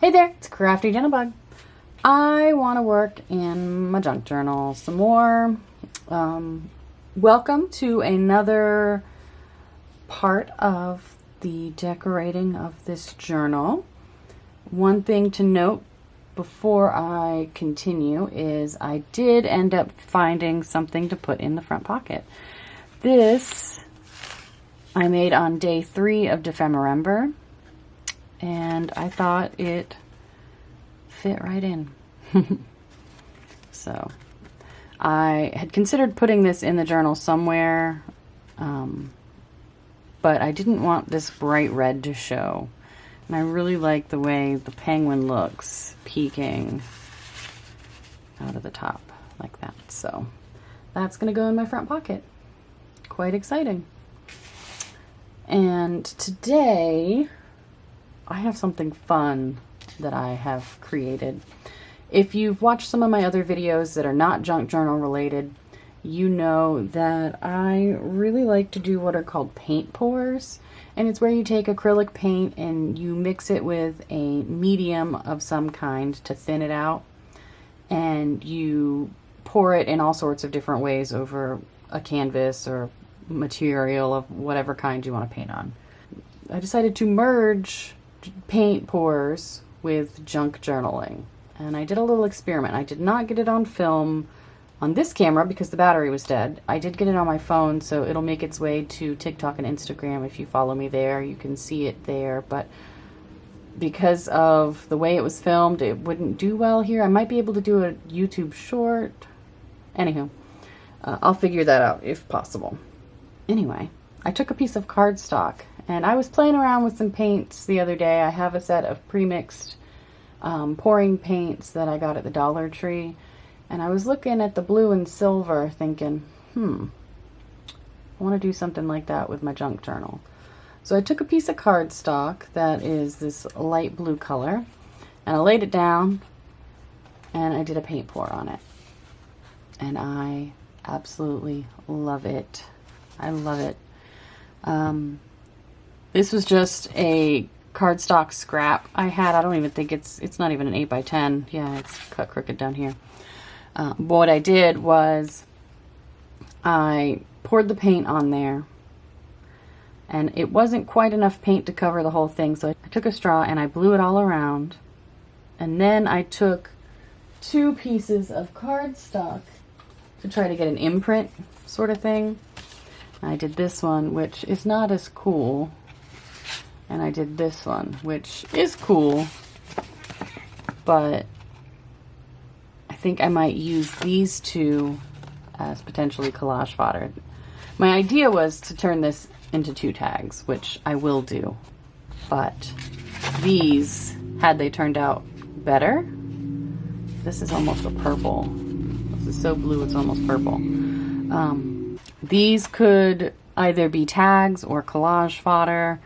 Hey there, it's Crafty Jennabug. I want to work in my junk journal some more. Welcome to another part of the decorating of this journal. One thing to note before I continue is I did end up finding something to put in the front pocket. This I made on day 3 of Defemember, and I thought it fit right in. So I had considered putting this in the journal somewhere, but I didn't want this bright red to show. And I really like the way the penguin looks peeking out of the top like that. So that's going to go in my front pocket. Quite exciting. And today I have something fun that I have created. If you've watched some of my other videos that are not junk journal related, you know that I really like to do what are called paint pours. And it's where you take acrylic paint and you mix it with a medium of some kind to thin it out. And you pour it in all sorts of different ways over a canvas or material of whatever kind you want to paint on. I decided to merge paint pours with junk journaling, and I did a little experiment. I did not get it on film on this camera because the battery was dead. I did get it on my phone, so it'll make its way to TikTok and Instagram. If you follow me there, you can see it there, but because of the way it was filmed, it wouldn't do well here. I might be able to do a YouTube short. Anywho, I'll figure that out if possible. Anyway, I took a piece of cardstock and I was playing around with some paints the other day. I have a set of pre-mixed pouring paints that I got at the Dollar Tree. And I was looking at the blue and silver thinking, I want to do something like that with my junk journal. So I took a piece of cardstock that is this light blue color and I laid it down and I did a paint pour on it. And I absolutely love it. I love it. This was just a cardstock scrap I had. I don't even think it's not even an 8x10. Yeah, it's cut crooked down here. But what I did was I poured the paint on there, and it wasn't quite enough paint to cover the whole thing, so I took a straw and I blew it all around, and then I took 2 pieces of cardstock to try to get an imprint sort of thing. I did this one, which is not as cool, and I did this one, which is cool, but I think I might use these 2 as potentially collage fodder. My idea was to turn this into 2 tags, which I will do, but these, had they turned out better, this is almost a purple. This is so blue it's almost purple. These could either be tags or collage fodder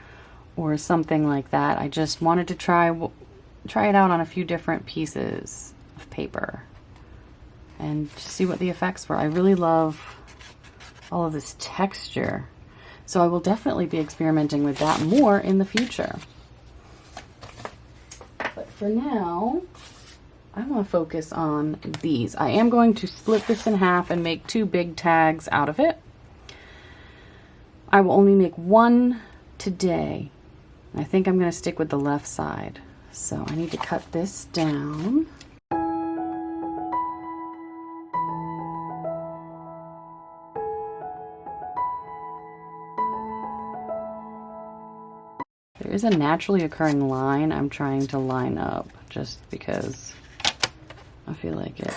or something like that. I just wanted to try it out on a few different pieces of paper and see what the effects were. I really love all of this texture, so I will definitely be experimenting with that more in the future. But for now, I want to focus on these. I am going to split this in half and make 2 big tags out of it. I will only make 1 today. I think I'm going to stick with the left side. So I need to cut this down. There is a naturally occurring line I'm trying to line up just because I feel like it.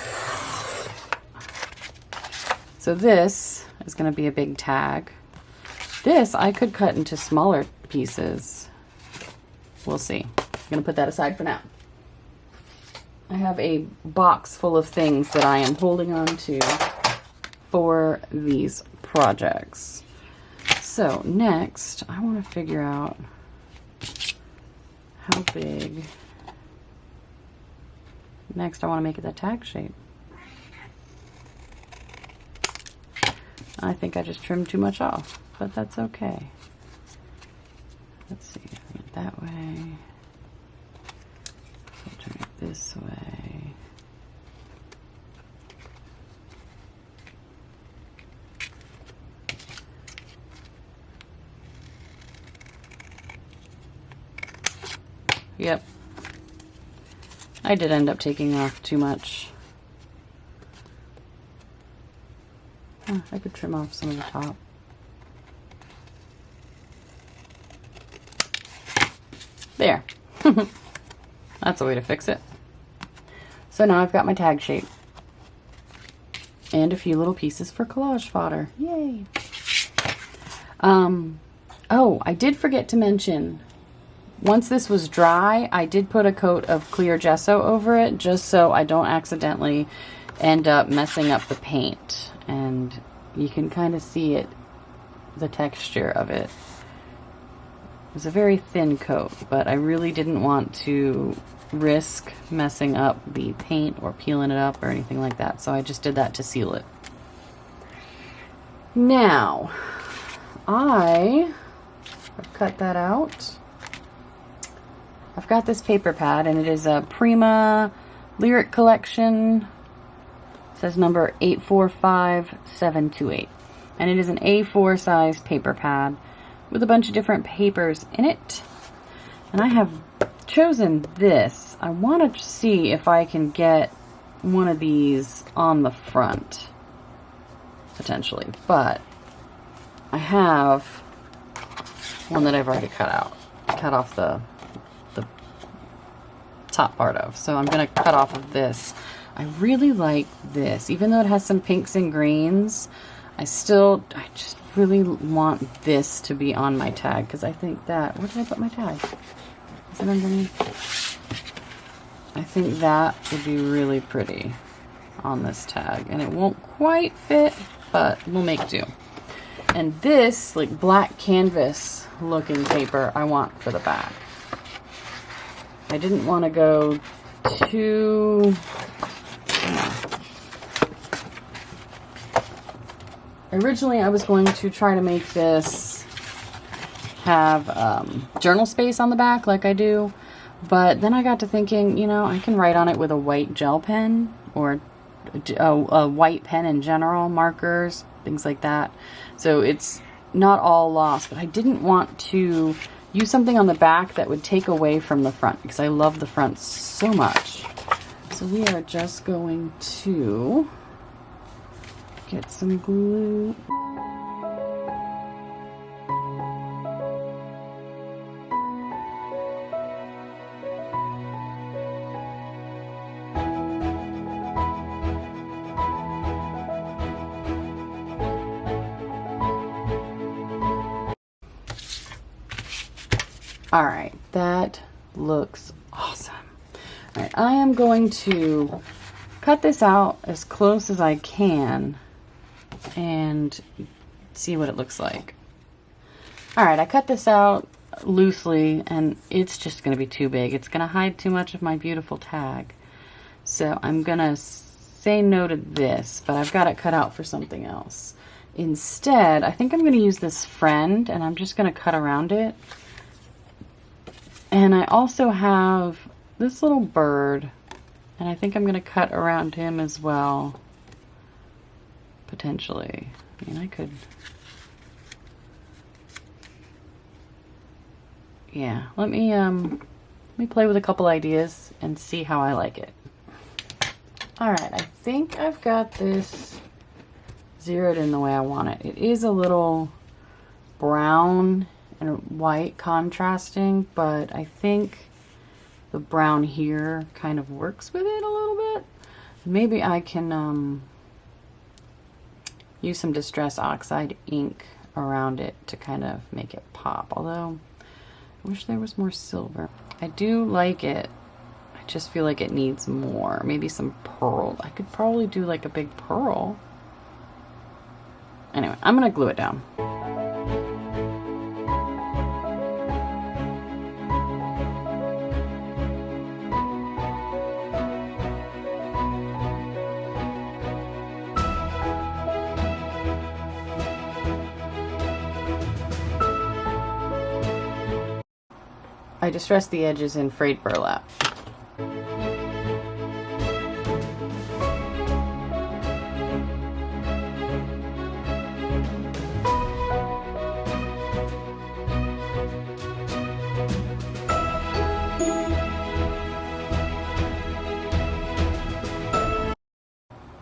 So this is going to be a big tag. This I could cut into smaller pieces. We'll see. I'm going to put that aside for now. I have a box full of things that I am holding on to for these projects. So next, I want to figure out how big. Next, I want to make it a tag shape. I think I just trimmed too much off, but that's okay. Let's see, that way. this way. Yep. I did end up taking off too much. I could trim off some of the top. There. That's a way to fix it. So now I've got my tag shape. And a few little pieces for collage fodder. Yay! Oh, I did forget to mention, once this was dry, I did put a coat of clear gesso over it, just so I don't accidentally end up messing up the paint. And you can kind of see it, the texture of it. It was a very thin coat, but I really didn't want to risk messing up the paint or peeling it up or anything like that, so I just did that to seal it. Now, I have cut that out. I've got this paper pad, and it is a Prima Lyric Collection. It says number 845728. And it is an A4 size paper pad with a bunch of different papers in it. And I have chosen this. I want to see if I can get one of these on the front, potentially. But I have one that I've already cut out. Cut off the top part of. So I'm going to cut off of this. I really like this. Even though it has some pinks and greens, I just really want this to be on my tag, because I think that, where did I put my tag? Is it underneath? I think that would be really pretty on this tag, and it won't quite fit, but we'll make do. And this, like, black canvas looking paper I want for the back. I didn't want to go too... Originally, I was going to try to make this have journal space on the back like I do, but then I got to thinking, you know, I can write on it with a white gel pen or a white pen in general, markers, things like that. So it's not all lost, but I didn't want to use something on the back that would take away from the front, because I love the front so much. So we are just going to get some glue. All right, that looks awesome. All right, I am going to cut this out as close as I can and see what it looks like. All right, I cut this out loosely, and it's just going to be too big. It's going to hide too much of my beautiful tag. So I'm going to say no to this, but I've got it cut out for something else. Instead, I think I'm going to use this friend, and I'm just going to cut around it. And I also have this little bird, and I think I'm going to cut around him as well, potentially. I mean, I could... Yeah, let me play with a couple ideas and see how I like it. All right, I think I've got this zeroed in the way I want it. It is a little brown and white contrasting, but I think the brown here kind of works with it a little bit. Maybe I can use some Distress Oxide ink around it to kind of make it pop, although I wish there was more silver. I do like it. I just feel like it needs more. Maybe some pearl. I could probably do like a big pearl. Anyway, I'm gonna glue it down. I distressed the edges in frayed burlap.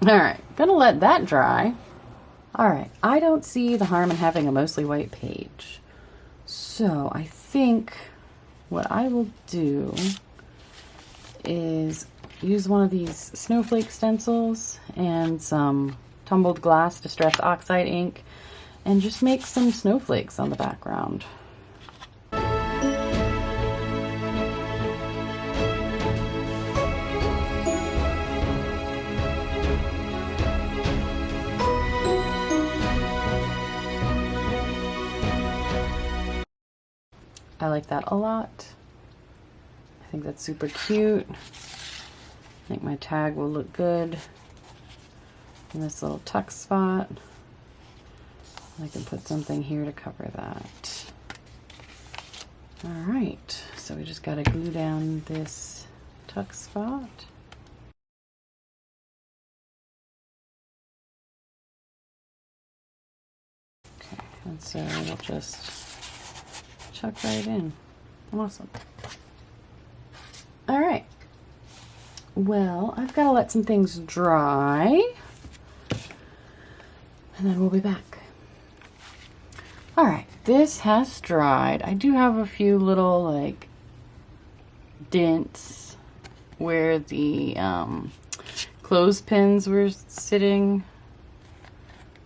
All right, gonna let that dry. All right, I don't see the harm in having a mostly white page. So I think what I will do is use one of these snowflake stencils and some tumbled glass distress oxide ink and just make some snowflakes on the background. I like that a lot. I think that's super cute. I think my tag will look good in this little tuck spot. I can put something here to cover that. All right, so we just gotta glue down this tuck spot. Okay, and so we'll just chuck right in. Awesome. All right. Well, I've got to let some things dry, and then we'll be back. All right, this has dried. I do have a few little like dents where the clothespins were sitting.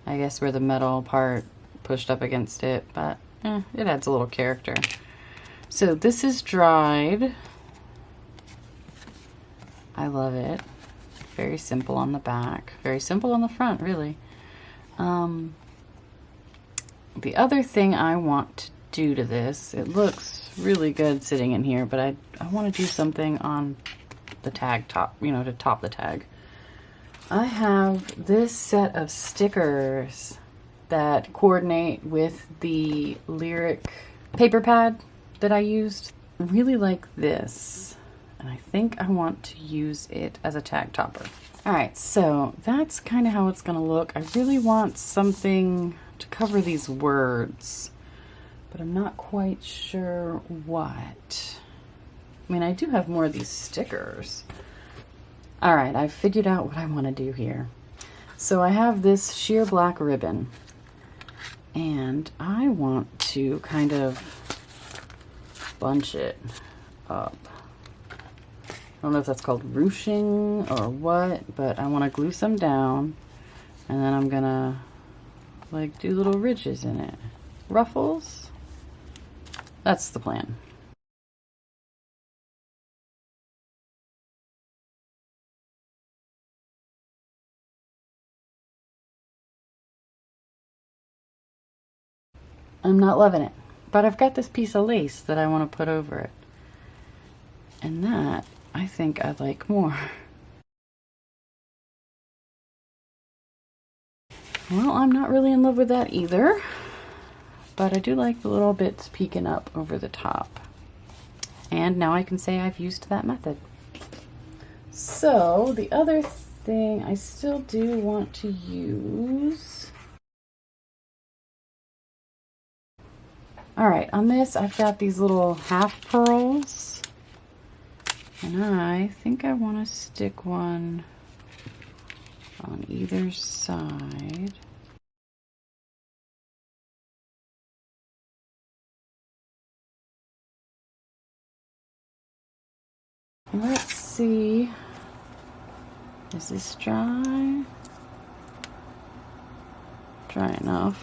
I guess where the metal part pushed up against it, but it adds a little character. So this is dried. I love it. Very simple on the back, very simple on the front, really. The other thing I want to do to this, it looks really good sitting in here, but I want to do something on the tag top, you know, to top the tag. I have this set of stickers that coordinate with the Lyric paper pad that I used. Really like this, and I think I want to use it as a tag topper. All right, so that's kind of how it's gonna look. I really want something to cover these words, but I'm not quite sure what. I mean, I do have more of these stickers. All right, I've figured out what I want to do here. So I have this sheer black ribbon, and I want to kind of bunch it up. I don't know if that's called ruching or what, but I want to glue some down, and then I'm gonna like do little ridges in it. Ruffles? That's the plan. I'm not loving it, but I've got this piece of lace that I want to put over it. And that, I think I like more. Well, I'm not really in love with that either, but I do like the little bits peeking up over the top. And now I can say I've used that method. So the other thing I still do want to use. All right, on this I've got these little half pearls, and I think I want to stick one on either side. Let's see. Is this dry? Dry enough.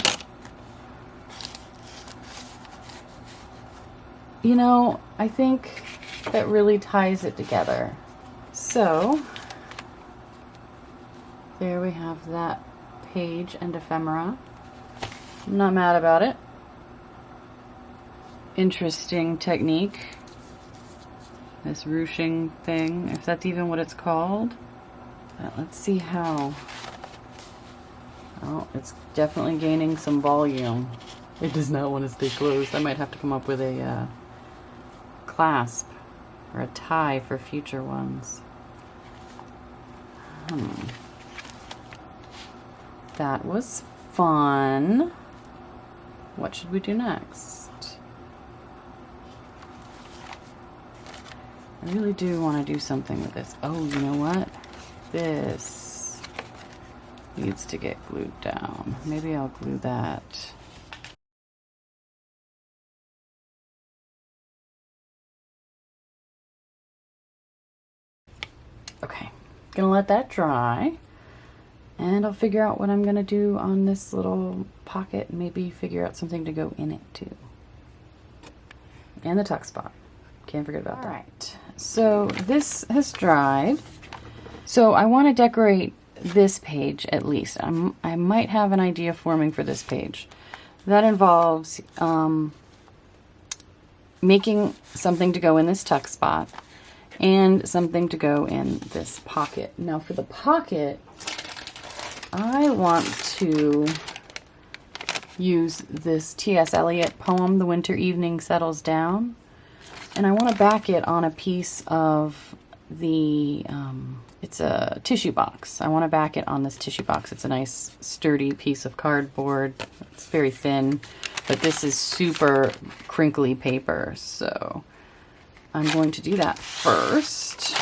You know, I think that really ties it together. So, there we have that page and ephemera. I'm not mad about it. Interesting technique. This ruching thing, if that's even what it's called. Let's see how. Oh, it's definitely gaining some volume. It does not want to stay closed. I might have to come up with a clasp or a tie for future ones. That was fun. What should we do next? I really do want to do something with this. Oh, you know what? This. needs to get glued down. Maybe I'll glue that. Okay, gonna let that dry, and I'll figure out what I'm gonna do on this little pocket, and maybe figure out something to go in it too. And the tuck spot. Can't forget about that. All right, so this has dried. So I want to decorate this page at least. I might have an idea forming for this page. That involves making something to go in this tuck spot and something to go in this pocket. Now for the pocket, I want to use this T.S. Eliot poem, The Winter Evening Settles Down, and I want to back it on a piece of the, it's a tissue box. I want to back it on this tissue box. It's a nice sturdy piece of cardboard. It's very thin, but this is super crinkly paper, so I'm going to do that first.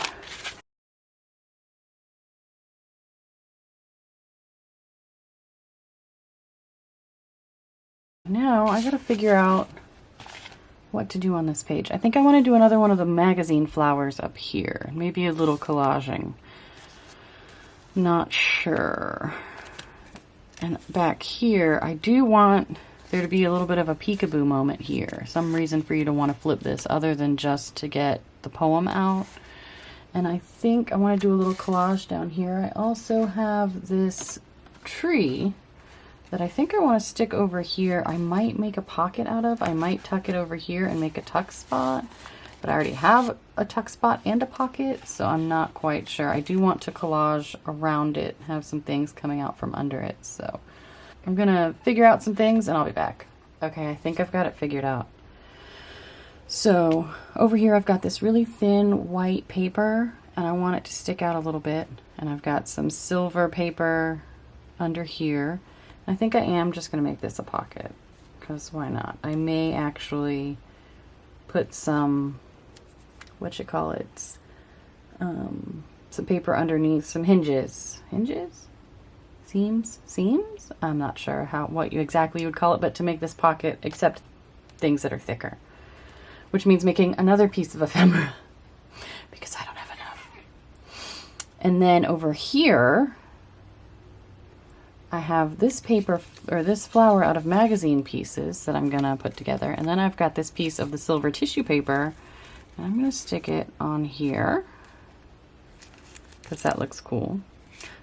Now I gotta figure out what to do on this page. I think I want to do another one of the magazine flowers up here. Maybe a little collaging. Not sure. And back here, I do want there to be a little bit of a peekaboo moment here. Some reason for you to want to flip this other than just to get the poem out. And I think I want to do a little collage down here. I also have this tree that I think I want to stick over here. I might make a pocket out of. I might tuck it over here and make a tuck spot. But I already have a tuck spot and a pocket, so I'm not quite sure. I do want to collage around it, have some things coming out from under it. So I'm gonna figure out some things and I'll be back. Okay, I think I've got it figured out. So over here I've got this really thin white paper and I want it to stick out a little bit. And I've got some silver paper under here. I think I am just gonna make this a pocket, because why not? I may actually put some, some paper underneath, some hinges. Hinges? Seams? Seams? I'm not sure what you exactly would call it, but to make this pocket, accept things that are thicker. Which means making another piece of ephemera, because I don't have enough. And then over here, I have this paper, or this flower out of magazine pieces that I'm gonna put together. And then I've got this piece of the silver tissue paper, and I'm gonna stick it on here, because that looks cool.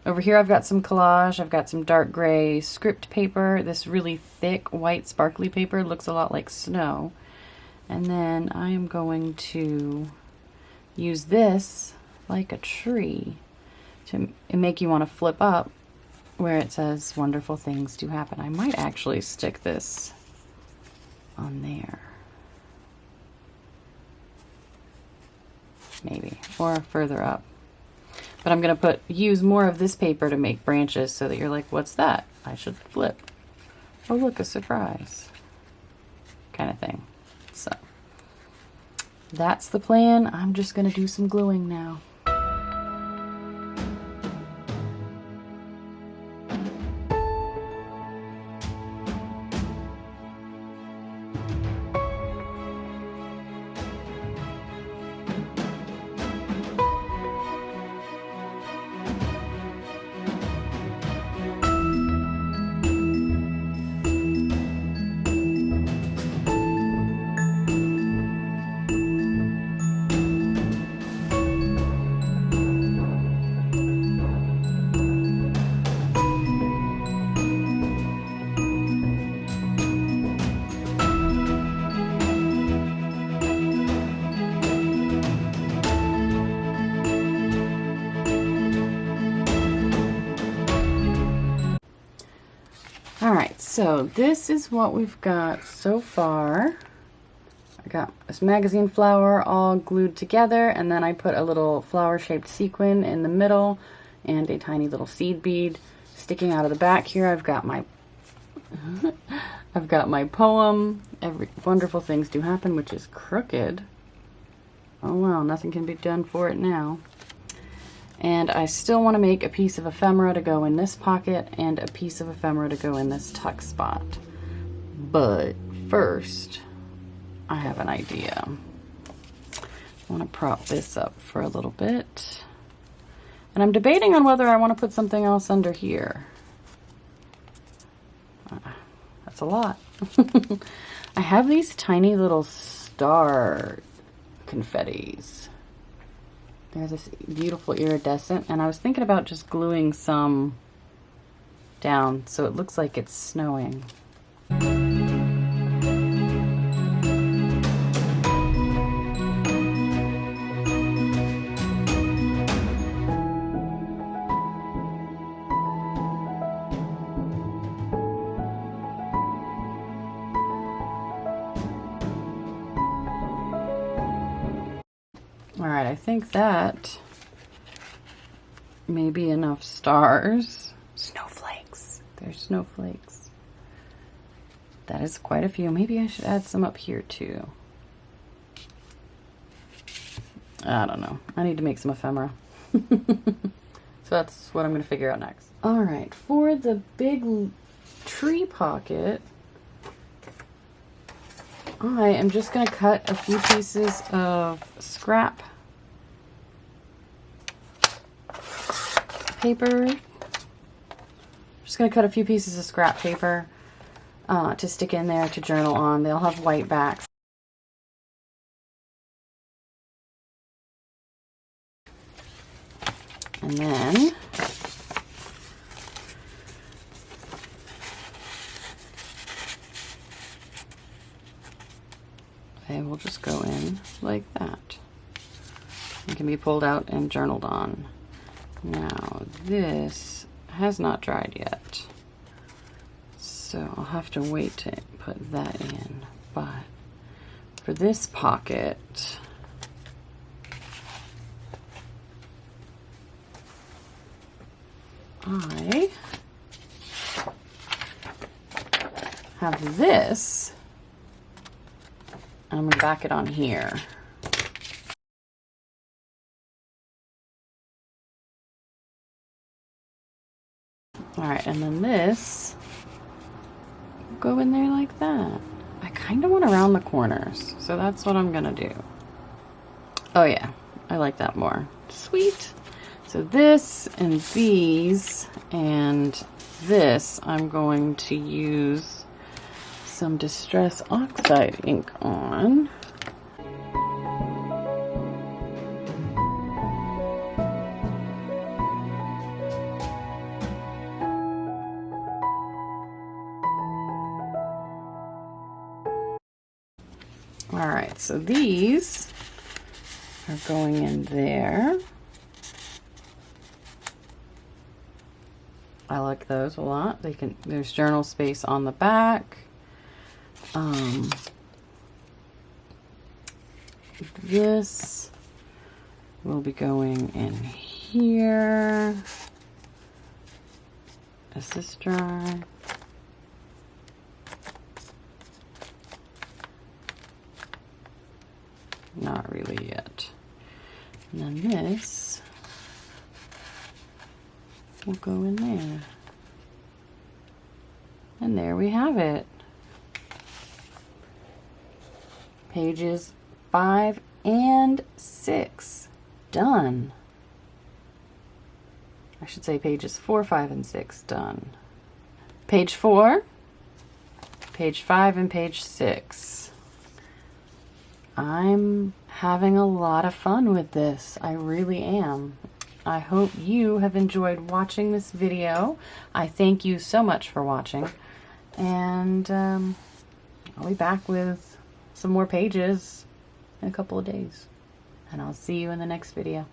Over here I've got some collage. I've got some dark gray script paper. This really thick white sparkly paper looks a lot like snow. And then I am going to use this like a tree to make you want to flip up where it says wonderful things do happen. I might actually stick this on there. Maybe, or further up. But I'm gonna use more of this paper to make branches so that you're like, what's that? I should flip. Oh look, a surprise. Kind of thing. So, that's the plan. I'm just gonna do some gluing now. Alright, so this is what we've got so far. I got this magazine flower all glued together, and then I put a little flower-shaped sequin in the middle and a tiny little seed bead sticking out of the back here. I've got my poem, wonderful things do happen, which is crooked. Oh well, nothing can be done for it now. And I still want to make a piece of ephemera to go in this pocket and a piece of ephemera to go in this tuck spot. But first, I have an idea. I want to prop this up for a little bit. And I'm debating on whether I want to put something else under here. That's a lot. I have these tiny little star confettis. They're this beautiful iridescent, and I was thinking about just gluing some down so it looks like it's snowing. All right, I think that may be enough stars. Snowflakes. There's snowflakes. That is quite a few. Maybe I should add some up here too. I don't know. I need to make some ephemera. So that's what I'm going to figure out next. All right, for the big tree pocket, I am just going to cut a few pieces of scrap paper. I'm just going to cut a few pieces of scrap paper to stick in there to journal on. They'll have white backs. And then they will just go in like that. It can be pulled out and journaled on. Now this has not dried yet, so I'll have to wait to put that in. But for this pocket, I have this. I'm going to back it on here. All right, and then this will go in there like that. I kind of want to round the corners, so that's what I'm going to do. Oh yeah, I like that more. Sweet. So this and these and this, I'm going to use some Distress Oxide ink on. All right, so these are going in there. I like those a lot. There's journal space on the back. This will be going in here. Is this dry? Not really yet. And then this will go in there. And there we have it. Pages 5 and 6 done. I should say pages 4, 5, and 6 done. Page 4, page 5, and page 6. I'm having a lot of fun with this. I really am. I hope you have enjoyed watching this video. I thank you so much for watching. And I'll be back with some more pages in a couple of days. And I'll see you in the next video.